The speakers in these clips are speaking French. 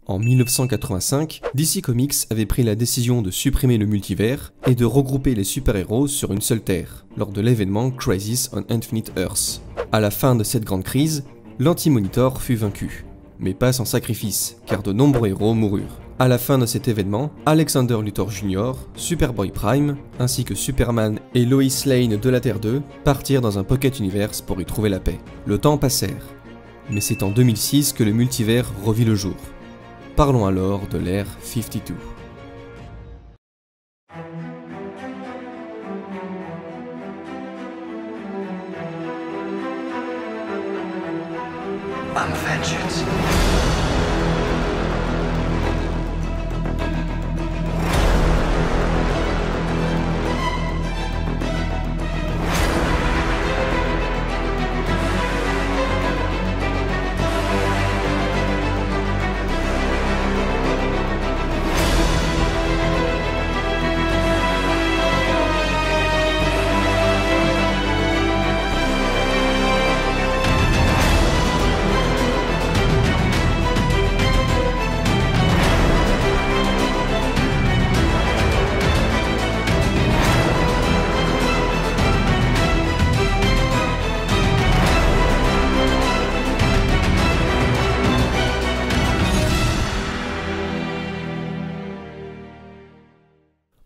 En 1985, DC Comics avait pris la décision de supprimer le multivers et de regrouper les super-héros sur une seule Terre, lors de l'événement Crisis on Infinite Earths. À la fin de cette grande crise, l'Anti-Monitor fut vaincu, mais pas sans sacrifice, car de nombreux héros moururent. À la fin de cet événement, Alexander Luthor Jr., Superboy Prime, ainsi que Superman et Lois Lane de la Terre 2 partirent dans un Pocket Universe pour y trouver la paix. Le temps passèrent, mais c'est en 2006 que le multivers revit le jour. Parlons alors de l'ère 52. I'm vengeance.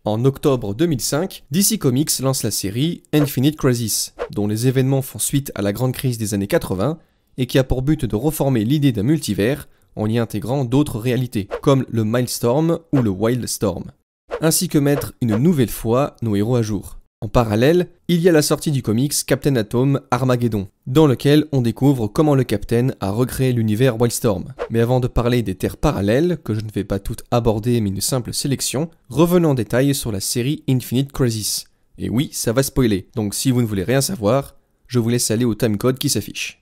En octobre 2005, DC Comics lance la série Infinite Crisis, dont les événements font suite à la grande crise des années 80 et qui a pour but de reformer l'idée d'un multivers en y intégrant d'autres réalités, comme le Mildstorm ou le Wildstorm, ainsi que mettre une nouvelle fois nos héros à jour. En parallèle, il y a la sortie du comics Captain Atom Armageddon, dans lequel on découvre comment le Captain a recréé l'univers Wildstorm. Mais avant de parler des terres parallèles, que je ne vais pas toutes aborder mais une simple sélection, revenons en détail sur la série Infinite Crisis. Et oui, ça va spoiler, donc si vous ne voulez rien savoir, je vous laisse aller au timecode qui s'affiche.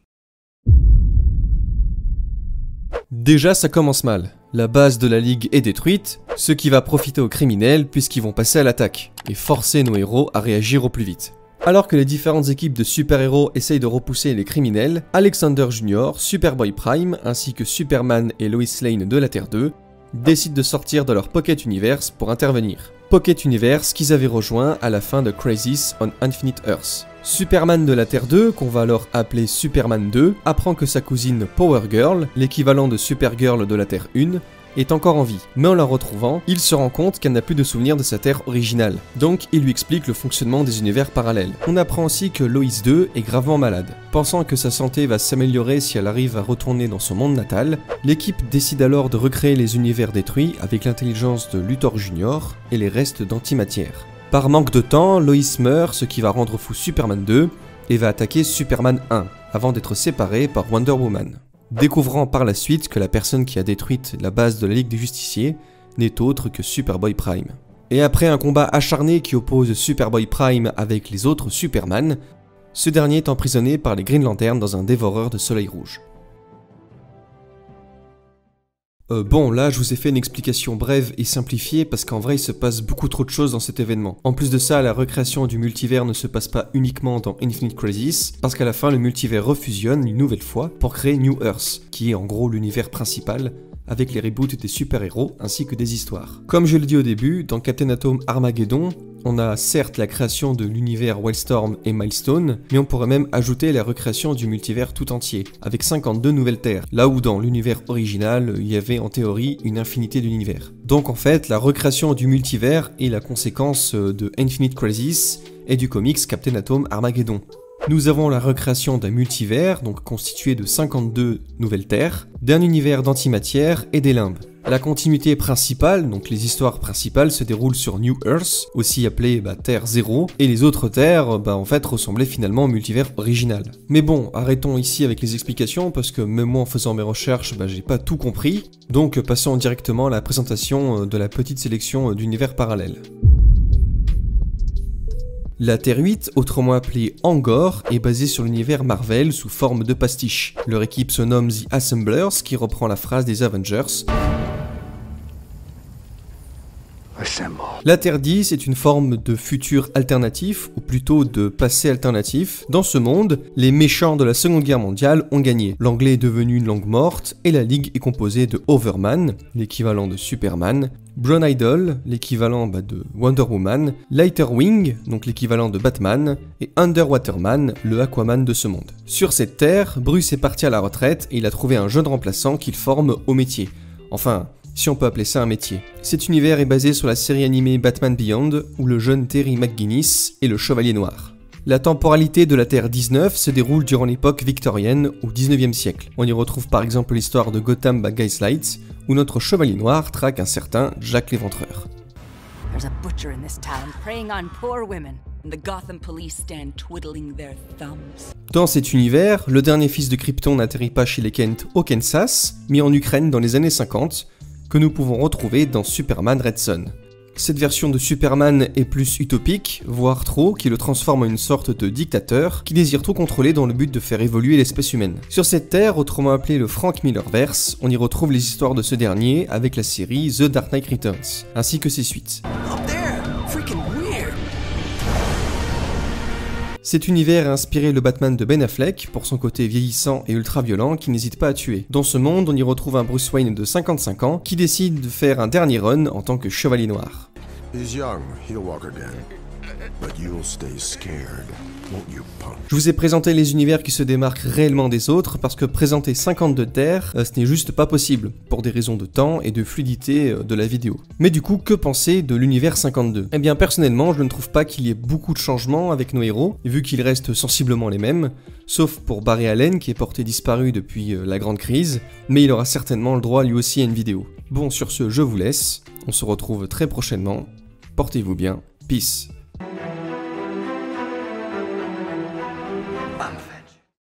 Déjà ça commence mal. La base de la Ligue est détruite, ce qui va profiter aux criminels puisqu'ils vont passer à l'attaque, et forcer nos héros à réagir au plus vite. Alors que les différentes équipes de super-héros essayent de repousser les criminels, Alexander Jr., Superboy Prime, ainsi que Superman et Lois Lane de la Terre 2, décident de sortir de leur Pocket Universe pour intervenir. Pocket Universe qu'ils avaient rejoint à la fin de Crisis on Infinite Earths. Superman de la Terre 2, qu'on va alors appeler Superman 2, apprend que sa cousine Power Girl, l'équivalent de Supergirl de la Terre 1, est encore en vie. Mais en la retrouvant, il se rend compte qu'elle n'a plus de souvenir de sa Terre originale. Donc il lui explique le fonctionnement des univers parallèles. On apprend aussi que Lois 2 est gravement malade. Pensant que sa santé va s'améliorer si elle arrive à retourner dans son monde natal, l'équipe décide alors de recréer les univers détruits avec l'intelligence de Luthor Jr. et les restes d'antimatière. Par manque de temps, Lois meurt, ce qui va rendre fou Superman 2, et va attaquer Superman 1, avant d'être séparé par Wonder Woman. Découvrant par la suite que la personne qui a détruit la base de la Ligue des Justiciers n'est autre que Superboy Prime. Et après un combat acharné qui oppose Superboy Prime avec les autres Superman, ce dernier est emprisonné par les Green Lantern dans un dévoreur de soleil rouge. Bon, là je vous ai fait une explication brève et simplifiée parce qu'en vrai il se passe beaucoup trop de choses dans cet événement. En plus de ça, la recréation du multivers ne se passe pas uniquement dans Infinite Crisis, parce qu'à la fin le multivers refusionne une nouvelle fois pour créer New Earth, qui est en gros l'univers principal, avec les reboots des super-héros ainsi que des histoires. Comme je le dis au début, dans Captain Atom Armageddon, on a certes la création de l'univers Wildstorm et Milestone, mais on pourrait même ajouter la recréation du multivers tout entier, avec 52 nouvelles terres, là où dans l'univers original, il y avait en théorie une infinité d'univers. Donc en fait, la recréation du multivers est la conséquence de Infinite Crisis et du comics Captain Atom Armageddon. Nous avons la recréation d'un multivers, donc constitué de 52 nouvelles terres, d'un univers d'antimatière et des limbes. La continuité principale, donc les histoires principales, se déroulent sur New Earth, aussi appelée Terre 0, et les autres terres, en fait, ressemblaient finalement au multivers original. Mais bon, arrêtons ici avec les explications, parce que même moi en faisant mes recherches, j'ai pas tout compris, donc passons directement à la présentation de la petite sélection d'univers parallèles. La Terre 8, autrement appelée Angor, est basée sur l'univers Marvel sous forme de pastiche. Leur équipe se nomme The Assemblers, qui reprend la phrase des Avengers. Assemble. La Terre 10 est une forme de futur alternatif, ou plutôt de passé alternatif. Dans ce monde, les méchants de la Seconde Guerre mondiale ont gagné. L'anglais est devenu une langue morte, et la Ligue est composée de Overman, l'équivalent de Superman, Brown Idol, l'équivalent de Wonder Woman, Lighterwing, donc l'équivalent de Batman, et Underwaterman, le Aquaman de ce monde. Sur cette Terre, Bruce est parti à la retraite et il a trouvé un jeune remplaçant qu'il forme au métier. Enfin, si on peut appeler ça un métier. Cet univers est basé sur la série animée Batman Beyond, où le jeune Terry McGinnis est le Chevalier Noir. La temporalité de la Terre 19 se déroule durant l'époque victorienne au 19e siècle. On y retrouve par exemple l'histoire de Gotham by Gaslight, où notre Chevalier Noir traque un certain Jack l'Éventreur. There's a butcher in this town preying on poor women, and the Gotham police stand twiddling their thumbs. Dans cet univers, le dernier fils de Krypton n'atterrit pas chez les Kent au Kansas, mais en Ukraine dans les années 50, que nous pouvons retrouver dans Superman Red Son. Cette version de Superman est plus utopique, voire trop, qui le transforme en une sorte de dictateur qui désire tout contrôler dans le but de faire évoluer l'espèce humaine. Sur cette terre, autrement appelée le Frank Millerverse, on y retrouve les histoires de ce dernier avec la série The Dark Knight Returns, ainsi que ses suites. Cet univers a inspiré le Batman de Ben Affleck pour son côté vieillissant et ultra-violent qui n'hésite pas à tuer. Dans ce monde, on y retrouve un Bruce Wayne de 55 ans qui décide de faire un dernier run en tant que Chevalier Noir. Je vous ai présenté les univers qui se démarquent réellement des autres parce que présenter 52 terres, ce n'est juste pas possible, pour des raisons de temps et de fluidité de la vidéo. Mais du coup, que penser de l'univers 52 ? Eh bien personnellement, je ne trouve pas qu'il y ait beaucoup de changements avec nos héros, vu qu'ils restent sensiblement les mêmes, sauf pour Barry Allen qui est porté disparu depuis la grande crise, mais il aura certainement le droit lui aussi à une vidéo. Bon, sur ce, je vous laisse, on se retrouve très prochainement, portez-vous bien, peace.